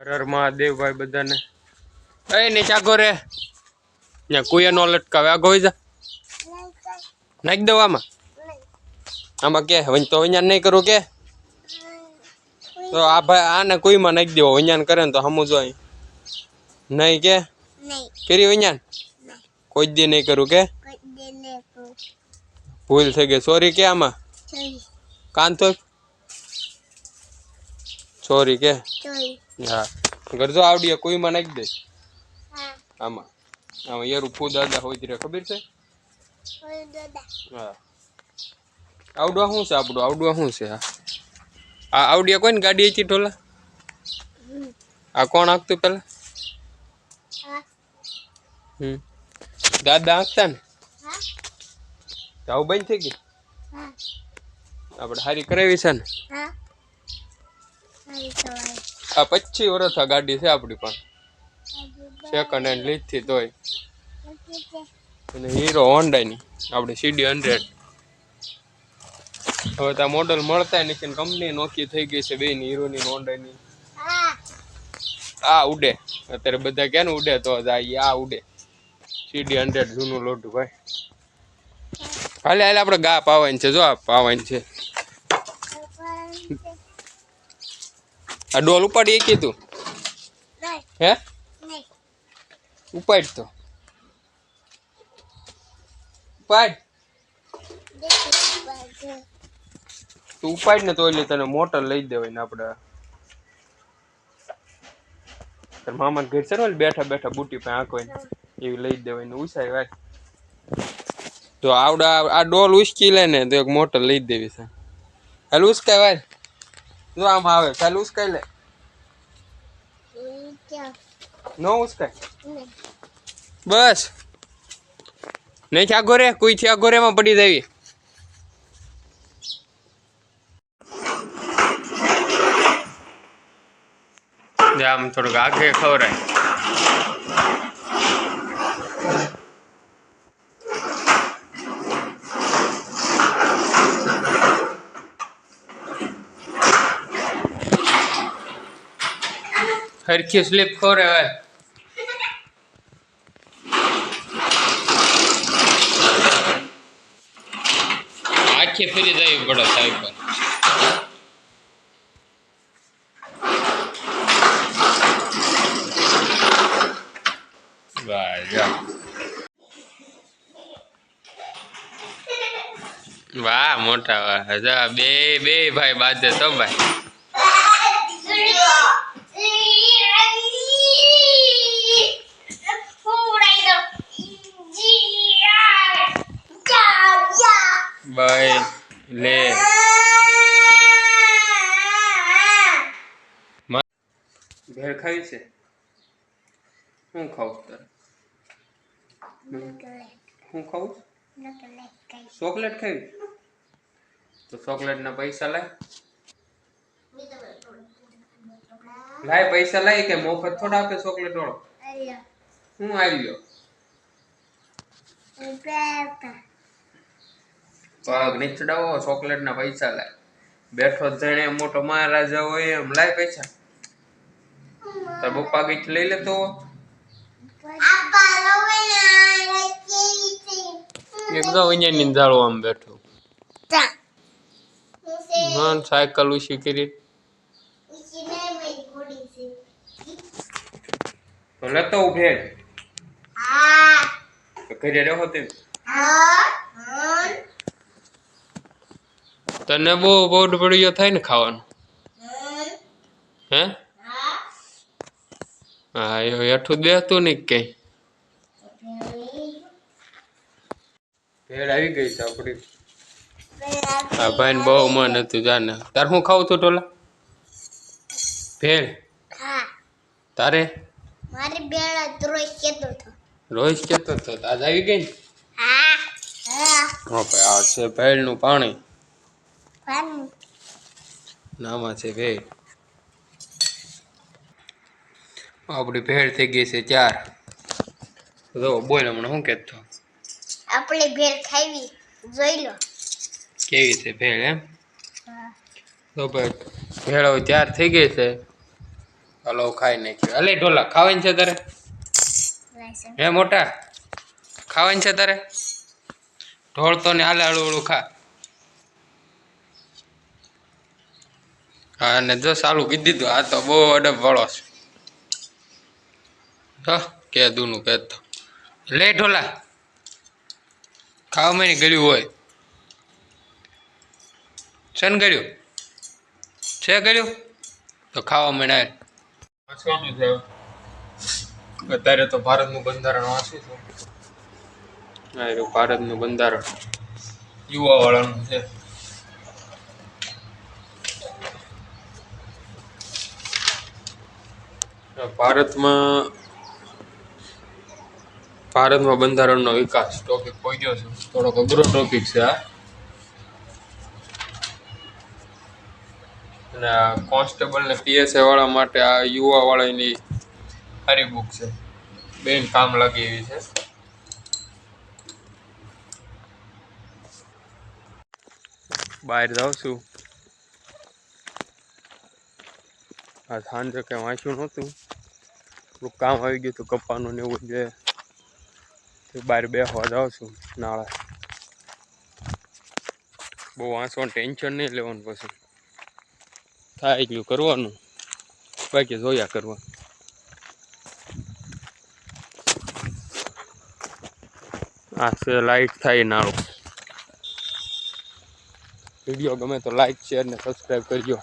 હર મહાદેવ ભાઈ બધાને એ ને ચાગો રે ત્યાં કુયા નો લટકાવે આગો જા નાખી દો આમાં આમાં કે તો અહીંયા નહીં કરું કે તો આ ભાઈ આને કુઈમાં નાખી દેવો વિඥાન કરે ને તો સમજો અહીં નહીં કે કરી વિඥાન કોઈ દી નહીં કરું કે ભૂલ થઈ ગઈ સોરી કે આમાં કાન તો સોરી કે હા કરજો આવડીએ કુઈમાં નાખી દે આમાં આમાં યારું ફૂ દાદા હોય ત્યારે ખબર છે હા આવડવા શું છે આપણું આવડવા શું છે આ આવડિયા કોઈ ને ગાડી હતી ઢોલા આ કોણ આંકતું પેલા દાદા આંકતા ને આવું બંધ થઈ ગઈ આપણે હારી કરાવી છે ને આ 25 વર્ષ આ ગાડી છે આપણી પણ સેકન્ડ હેન્ડ લીધી તોય અને હીરો હોન્ડાની આપણે CD100 હવે તો મોડલ મળતા નથી કંપની નોકી થઈ ગઈ છે બેની હીરોની હોન્ડાની આ ઉડે અત્યારે બધા ક્યાં ને ઉડે તો આ ઉડે CD100 જૂનું લોઢું ભાઈ હાલે હાલે આપણે ગા પાવાની છે જો આ પાવાની છે આ ડોલ ઉપાડી એ કીધું હે ઉપાડ તો ઉપાડ તું ઉપાડ ને તો એટલે તને મોટર લઈ દેવાય ને આપણે તાર મામા ઘર છે ને બેઠા બેઠા બુટી પાસે આંકવાય એવી લઈ દેવાય ને ઉસાય ભાઈ તો આવડા આ ડોલ ઉસકી લે ને તો એક મોટર લઈ દેવી છે હાલ ઉસકાય ભાઈ જો આમ આવે ચાલ ઉસકાઈ લે નો ઉસકાય બસ નહીં થયા ગોરે કોઈ થયા ગોરેમાં પડી દેવી આમ થોડુંક આગે ખવરાય હરખી સ્લીપ ખવરાય આખી ફરી જાય પડે સાહેબ પર વાહ મોટા વાહ જા બે ભાઈ બાજે તો ભાઈ ભાઈ લે ભેળ ખાવી છે હું ખાવું તારે હું ખાવું ચોકલેટ ખાવી તો ચોકલેટ ના પૈસા લાય પૈસા લાય કે મફત થોડા આપે ચોકલેટ વાળો હું આવ્યો પગ નહીં ચડાવો ચોકલેટ ના પૈસા લાય બેઠો જણે મોટો મહારાજા હોય એમ લાય પૈસા તાર પપ્પા ગઈ લઈ લેતો એકદમ અહીંયા નિંદાળો આમ બેઠો મન સાયકલ ઉછી કરી તો લેતો ઉભે ઘરે રહો તે તને બહુ બોડ પડ્યો થાય ને ખાવાનું હે હા એ હેઠું બેસતું નહીં કઈ ભેળ આવી ગઈ છે આપડી હા ભાઈ ને બહુ મન હતું જાને તાર હું ખાવું છું ટોલા ભેળ તારે મારી ભેળ રોજ કેતો હતો આજ આવી ગઈ ને હા ભાઈ આ છે ભેળ નું પાણી નામાં છે ભેળ આપડી ભેળ થઈ ગઈ છે 4 જો બોલ હમણાં શું કહેતો આપણે ભેળ ખાવી જોઈ લો કેવી છે ભેળ એમ તો ભાઈ ભેળ હવે 4 થઈ ગઈ છે હલો ખાઈ નાખ્યું. અલે ઢોલા ખાવાની છે તારે? હે મોટા ખાવાની છે તારે? ઢોળતો ને હાલે હળું હળું ખા. હા ને જો સાલું કીધી દીધું. આ તો બહુ અડબ વાળો છે. તો કે દૂનું કહેતો લે ઢોલા ખાવા માં ગળ્યું હોય છે ને ગળ્યું છે ગળ્યું તો ખાવા મળે. વાંચવાનું છે અત્યારે તો ભારતનું બંધારણ વાંચું છું. હા ભારતનું બંધારણ યુવા વાળાનું છે. ભારતમાં બંધારણનો વિકાસ ટોપિક પહોંચ્યો છે. થોડોક અઘરો ટોપિક છે આ. અને કોન્સ્ટેબલ ને પીએસઆઈ વાળા માટે આ યુવા વાળાની સારી બુક છે. બેન કામ લાગે એવી છે. બહાર જાઉં છું. આ સાંજે કંઈ વાંચ્યું નહોતું. થોડું કામ આવી ગયું હતું કપ્પાનું ને એવું છે. બહાર બેસવા જાઉં છું નાળે. બહુ વાંચવાનું ટેન્શન નહીં લેવાનું. પછી થાય એટલું કરવાનું, બાકી જોયા કરવાનું. આ છે લાઈટ થાય નાળું. વિડીયો ગમે તો લાઈક શેર ને સબસ્ક્રાઈબ કરજો.